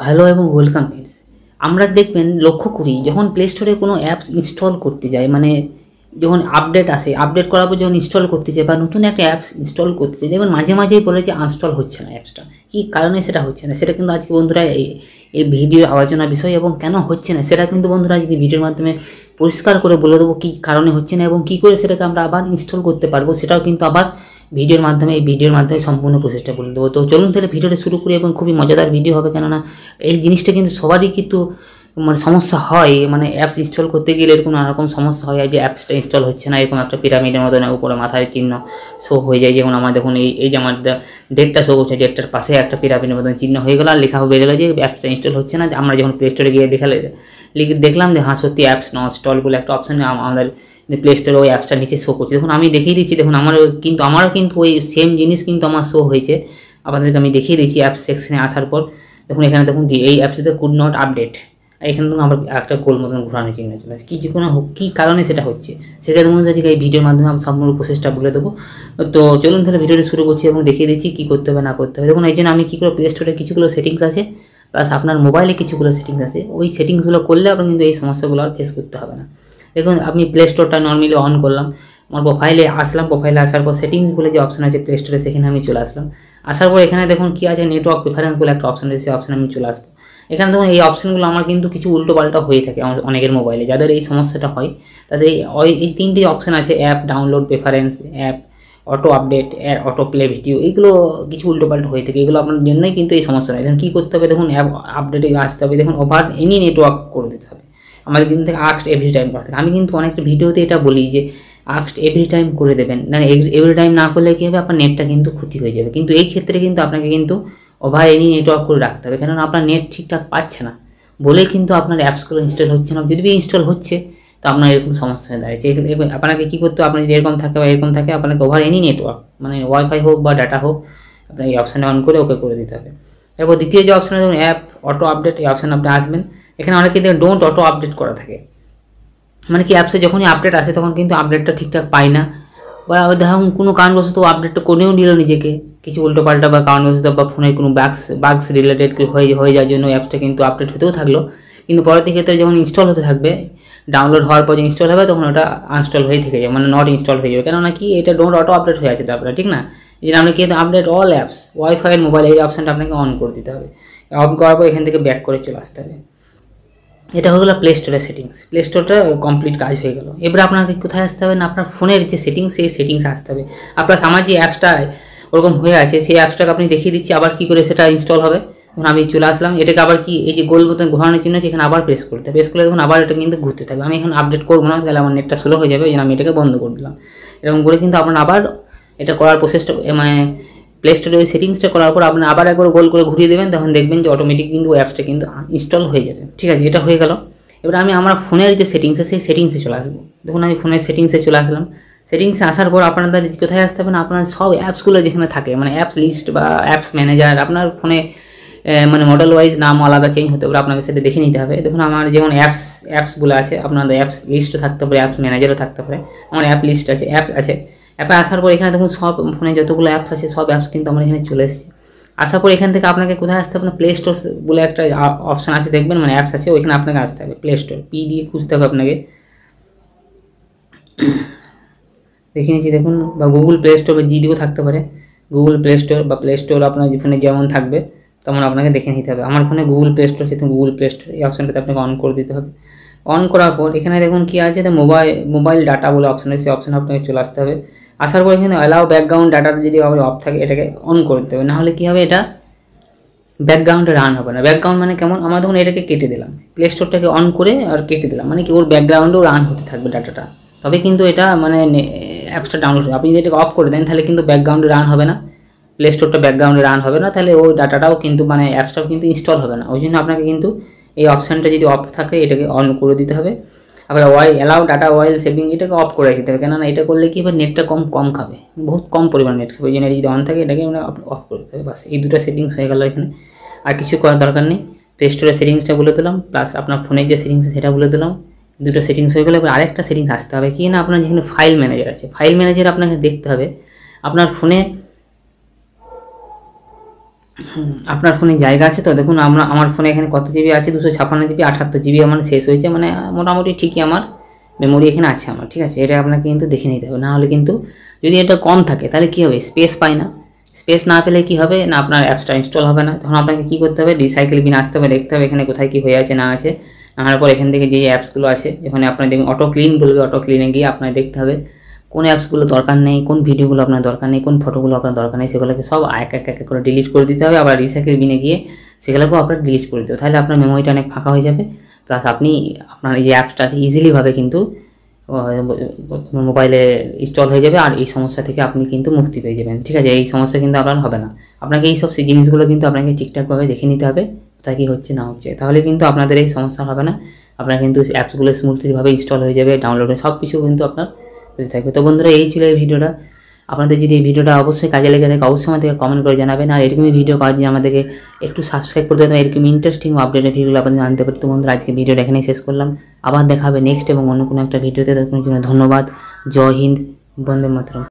Hello এবং welcome friends. আমরা দেখবেন লক্ষ্য করি যখন প্লে স্টোরে কোনো অ্যাপস ইনস্টল করতে যাই, মানে যখন আপডেট আসে, আপডেট করার পর যখন ইনস্টল করতে যাই বা নতুন একটা অ্যাপস ইনস্টল করতে যাই, দেখবেন মাঝে মাঝেই বলে যে আনস্টল হচ্ছে না অ্যাপসটা। কী কারণে সেটা হচ্ছে না, সেটা কিন্তু আজকে বন্ধুরা এই ভিডিওর আলোচনার বিষয়, এবং কেন হচ্ছে না সেটা কিন্তু বন্ধুরা আজকে ভিডিওর মাধ্যমে পরিষ্কার করে বলে দেবো কী কারণে হচ্ছে না এবং কী করে সেটাকে আমরা আবার ইনস্টল করতে পারবো, সেটাও কিন্তু আবার এই ভিডিওর মাধ্যমে সম্পূর্ণ প্রসেসটা বলে দেবো। তো চলুন তাহলে ভিডিওটা শুরু করি, এবং খুবই মজাদার ভিডিও হবে, কেননা এই জিনিসটা কিন্তু সবারই কিন্তু মানে সমস্যা হয়, মানে অ্যাপস ইনস্টল করতে গেলে এরকম নানা রকম সমস্যা হয় যে অ্যাপসটা ইনস্টল হচ্ছে না, এরকম একটা পিরামিডের মতন উপরে মাথায় চিহ্ন শো হয়ে যায়। যেমন আমার দেখুন এই যে আমার ডেটটা শো করছে, ডেটটার পাশে একটা পিরামিডের মতন চিহ্ন হয়ে গেল আর লেখা বেরোলো যে অ্যাপসটা ইনস্টল হচ্ছে না। আমরা যখন প্লে স্টোরে গিয়ে দেখলাম যে হ্যাঁ সত্যি অ্যাপস নট ইনস্টল বলে একটা অপশান আমাদের প্লে স্টোরে ওই অ্যাপসটা নিচে শো করছে। দেখুন আমি দেখিয়ে দিচ্ছি, দেখুন আমারও কিন্তু ওই সেম জিনিস কিন্তু আমার শো হয়েছে। আপনাদেরকে আমি দেখিয়ে দিচ্ছি অ্যাপস সেকশনে আসার পর। দেখুন এখানে দেখুন এই অ্যাপসটাতে কুড নট আপডেট, এখানে দেখুন আমরা একটা গোল মতন ঘোরানো চিহ্ন চলে আসছে। কী কোনো কী কারণে সেটা হচ্ছে সেটার মধ্যে আজকে এই ভিডিওর মাধ্যমে আমি সম্পূর্ণ প্রসেসটা বলে দেবো। তো চলুন তাহলে ভিডিওটি শুরু করছি এবং দেখিয়ে দিচ্ছি কী করতে হবে না করতে হবে। দেখুন এই জন্য আমি কী করে প্লে স্টোরে কিছুগুলো সেটিংস আছে, প্লাস আপনার মোবাইলে কিছুগুলো সেটিংস আছে, ওই সেটিংসগুলো করলে আপনার কিন্তু এই সমস্যাগুলো আর ফেস করতে হবে না। দেখুন আমি প্লে স্টোরটা নর্মালি অন করলাম, আমার প্রোফাইলে আসলাম, প্রোফাইলে আসার পর সেটিংস বলে যে অপশন আছে প্লে স্টোরে সেখানে আমি চলে আসলাম। আসার পর এখানে দেখুন কী আছে, নেটওয়ার্ক প্রেফারেন্স বলে একটা অপশন আছে, সেই অপশানে আমি চলে আসবো। এখানে দেখুন এই অপশানগুলো আমার কিন্তু কিছু উল্টোপাল্টা হয়ে থাকে অনেকের মোবাইলে, যাদের এই সমস্যাটা হয় তাদের এই তিনটি অপশান আছে, app download, preference, app auto update, auto play video, এইগুলো কিছু উল্টোপাল্টা হয়ে থাকে। এগুলো আপনার জন্যই কিন্তু এই সমস্যা হয়। এখন কী করতে হবে, দেখুন অ্যাপ আপডেটে আসতে হবে, দেখুন ওভার এনি নেটওয়ার্ক করে দিতে হবে। আমাদের কিন্তু আস্কড এভরি টাইম করা থাকে। আমি কিন্তু অনেকটা ভিডিওতে এটা বলি যে আস্কড এভরি টাইম করে দেবেন, না এভরি টাইম না করলে কী হবে, আপনার নেটটা কিন্তু ক্ষতি হয়ে যাবে। কিন্তু এই ক্ষেত্রে কিন্তু আপনাকে কিন্তু ওভার এনি নেটওয়ার্ক করে রাখতে হবে, কেননা আপনার নেট ঠিকঠাক পাচ্ছে না বলে কিন্তু আপনার অ্যাপসগুলো ইনস্টল হচ্ছে না। যদি ইনস্টল হচ্ছে তো আপনার এরকম সমস্যা হয়ে দাঁড়িয়েছে। আপনাকে কী করতে হবে, আপনার যদি এরকম থাকে বা এরকম থাকে, আপনাকে ওভার এনি নেটওয়ার্ক মানে ওয়াইফাই হোক বা ডাটা হোক, আপনার এই অপশানে অন করে ওকে করে দিতে হবে। এরপর দ্বিতীয় যে অপশানে দেখুন অ্যাপ অটো আপডেট, এই অপশানে আপনি আসবেন। এখানে অনেকে ডোন্ট অটো আপডেট করা থাকে, মানে কি অ্যাপসে যখনই আপডেট আসে তখন কিন্তু আপডেটটা ঠিকঠাক পায় না, বা ধরুন কোনো কারণবশত আপডেটটা করেও নিল নিজেকে, কিছু উল্টোপাল্টা বা কারণবশত বা ফোনের কোনো বাগস রিলেটেড হয়ে যাওয়ার জন্য অ্যাপসটা কিন্তু আপডেট হতেও থাকলো, কিন্তু পরবর্তী ক্ষেত্রে যখন ইনস্টল হতে থাকবে, ডাউনলোড হওয়ার পর যে ইনস্টল হবে তখন ওটা আনস্টল হয়ে থেকে যাবে, মানে নট ইনস্টল হয়ে যাবে। কেননা কি এটা ডোন্ট অটো আপডেট হয়ে আছে তারপরে, ঠিক না? এই জন্য আপনাকে কিন্তু আপডেট অল অ্যাপস ওয়াইফাইয়ের মোবাইল এই অপশানটা আপনাকে অন করে দিতে হবে। অন করার পর এখান থেকে ব্যাক করে চলে আসতে হবে। এটা হয়ে গেলো প্লে স্টোরের সেটিংস, প্লে স্টোরটা কমপ্লিট কাজ হয়ে গেল। এবার আপনাকে কোথায় আসতে হবে না, আপনার ফোনের যে সেটিংস সেই সেটিংস আসতে হবে। আপনার আমার যে অ্যাপসটা ওরকম হয়ে আছে সেই অ্যাপসটাকে আপনি দেখিয়ে দিচ্ছি আবার কী করে সেটা ইনস্টল হবে। তখন আমি চলে আসলাম, এটাকে আবার কি এই যে গোল মতন ঘোরানোর জন্য আছে, এখানে আবার প্রেস করতে দেখুন আবার এটা কিন্তু ঘুরতে থাকবে। আমি এখন আপডেট করবো না, তাহলে আমার নেটটা স্লো হয়ে যাবে, এই জন্য আমি এটাকে বন্ধ করে দিলাম। এরকম করে কিন্তু আপনার আবার এটা করার প্রসেসটা মানে প্লে স্টোরে ওই সেটিংসটা করার পর আপনি আবার একবার গোল করে ঘুরিয়ে দেবেন, তখন দেখবেন যে অটোমেটিক কিন্তু অ্যাপসটা কিন্তু ইনস্টল হয়ে যাবে। ঠিক আছে, এটা হয়ে গেল। এবার আমি আমার ফোনের যে সেটিংস আছে সেই সেটিংসে চলে আসবো। দেখুন আমি ফোনের সেটিংসে চলে আসলাম। সেটিংসে আসার পর আপনাদের কোথায় আসতে হবে না, আপনার সব অ্যাপসগুলো যেখানে থাকে, মানে অ্যাপস লিস্ট বা অ্যাপস ম্যানেজার, আপনার ফোনে মানে মডেল ওয়াইজ নাম আলাদা চেঞ্জ হতে পারে, আপনাকে সেটা দেখে নিতে হবে। দেখুন আমার যেমন অ্যাপসগুলো আছে, আপনাদের অ্যাপস লিস্টও থাকতে পারে, অ্যাপস ম্যানেজারও থাকতে পারে। আমার অ্যাপ লিস্ট আছে, অ্যাপ আছে। অ্যাপে আসার পর এখানে দেখুন সব ফোনে যতগুলো অ্যাপস আছে সব অ্যাপস কিন্তু আমার এখানে চলে এসেছে। আসার পর এখান থেকে আপনাকে কোথায় আসতে হবে না, প্লে স্টোর বলে একটা অপশান আছে দেখবেন, মানে অ্যাপস আছে, ওইখানে আপনাকে আসতে হবে। প্লে স্টোর পি দিয়ে খুঁজতে হবে আপনাকে, দেখে নিচ্ছি দেখুন, বা গুগল প্লে স্টোর বা জি দিয়েও থাকতে পারে। গুগল প্লে স্টোর বা প্লে স্টোর আপনার ফোনে যেমন থাকবে তেমন আপনাকে দেখে নিতে হবে। আমার ফোনে গুগল প্লে স্টোর আছে, গুগল প্লে স্টোর এই অপশানটাতে আপনাকে অন করে দিতে হবে। অন করার পর এখানে দেখুন কী আছে, মোবাইল ডাটা বলে অপশান আছে, সেই অপশানে আপনাকে চলে আসতে হবে। আসার পর এখানে অ্যালাউ ব্যাকগ্রাউন্ড ডাটার যদি অফ থাকে এটাকে অন করে দিতে হবে, নাহলে কী হবে, এটা ব্যাকগ্রাউন্ডে রান হবে না। ব্যাকগ্রাউন্ড মানে কেমন, আমরা ধরুন এটাকে কেটে দিলাম, প্লে স্টোরটাকে অন করে আর কেটে দিলাম, মানে কি ওর ব্যাকগ্রাউন্ডেও রান হতে থাকবে ডাটাটা, তবে কিন্তু এটা মানে অ্যাপসটা ডাউনলোড হবে। আপনি যদি এটাকে অফ করে দেন তাহলে কিন্তু ব্যাকগ্রাউন্ডে রান হবে না, প্লে স্টোরটা ব্যাকগ্রাউন্ডে রান হবে না, তাহলে ওই ডাটাটাও কিন্তু মানে অ্যাপসটাও কিন্তু ইনস্টল হবে না। ওই জন্য আপনাকে কিন্তু এই অপশানটা যদি অফ থাকে এটাকে অন করে দিতে হবে। আবার অ্যালাউ ডাটা ওয়াইল সেভিং এটাকে অফ করে দিতে হবে, কেননা এটা করলে কি হবে, নেটটা কম খাবে, বহুত কম পরিমাণ নেট খাবে। ওই জন্য যদি অন থাকে এটাকে মানে অফ করে দিতে হবে। বাস এই দুটো সেটিংস হয়ে গেল এখানে, আর কিছু করার দরকার নেই। প্লে স্টোরের সেটিংসটা বলে দিলাম, প্লাস আপনার ফোনের যে সেটিংস সেটা বলে দিলাম, দুটো সেটিংস হয়ে গেলে এবার আরেকটা সেটিংস আসতে হবে কি না, আপনার যেখানে ফাইল ম্যানেজার আছে, ফাইল ম্যানেজার আপনাকে দেখতে হবে আপনার ফোনে আপনার ফোনে জায়গা আছে তো দেখুন, আমার ফোনে এখানে কত জিবি আছে, 256 জিবি, 78 জিবি আমার শেষ হয়েছে, মানে মোটামুটি ঠিকই আমার মেমোরি এখানে আছে আমার, ঠিক আছে। এটা আপনাকে কিন্তু দেখে নিতে হবে, না হলে কিন্তু যদি এটা কম থাকে তাহলে কী হবে, স্পেস পায় না। স্পেস না পেলে কী হবে না, আপনার অ্যাপসটা ইনস্টল হবে না। তখন আপনাকে কী করতে হবে, রিসাইকেল বিন আসতে হবে, দেখতে হবে এখানে কোথায় কী হয়ে আছে না আছে। আনার পর এখান থেকে যে অ্যাপসগুলো আছে, যেখানে আপনার দেখুন অটো ক্লিন বলবে, অটো ক্লিনে গিয়ে আপনার দেখতে হবে কোন অ্যাপসগুলো দরকার নেই, কোন ভিডিওগুলো আপনার দরকার নেই, কোন ফটোগুলো আপনার দরকার নেই, সেগুলোকে সব এক এক এক করে ডিলিট করে দিতে হবে। আবার রিসাইকেল বিনে গিয়ে সেগুলোকেও আপনার ডিলিট করে দিতে হবে। তাহলে আপনার মেমোরিটা অনেক ফাঁকা হয়ে যাবে, প্লাস আপনি আপনার এই যে অ্যাপসটা আছে ইজিলিভাবে কিন্তু মোবাইলে ইনস্টল হয়ে যাবে, আর এই সমস্যা থেকে আপনি কিন্তু মুক্তি পেয়ে যাবেন, ঠিক আছে। এই সমস্যা কিন্তু আপনার হবে না। আপনাকে এই সব জিনিসগুলো কিন্তু আপনাকে ঠিকঠাকভাবে দেখে নিতে হবে কোথায় কী হচ্ছে না হচ্ছে, তাহলে কিন্তু আপনাদের এই সমস্যা হবে না। আপনার কিন্তু অ্যাপসগুলো স্মুথলিভাবে ইনস্টল হয়ে যাবে, ডাউনলোড হয়ে সব কিছু কিন্তু আপনার হয়ে থাকবে। তো বন্ধুরা, এই ছিল এই ভিডিওটা। আপনাদের যদি এই ভিডিওটা অবশ্যই কাজে লেগে থাকে অবশ্যই আমাদেরকে কমেন্ট করে জানাবেন, আর এরকমই ভিডিও পাওয়ার জন্য আমাদেরকে একটু সাবস্ক্রাইব করতে হবে, এরকম ইন্টারেস্টিং আপডেটেড ভিডিওগুলো আপনাদের জানতে পারি। তো বন্ধুরা, আজকে ভিডিওটা এখানেই শেষ করলাম, আবার দেখা হবে নেক্সট এবং অন্য কোনো একটা ভিডিওতে। ততক্ষণের জন্য ধন্যবাদ। জয় হিন্দ, বন্দে মাতরম।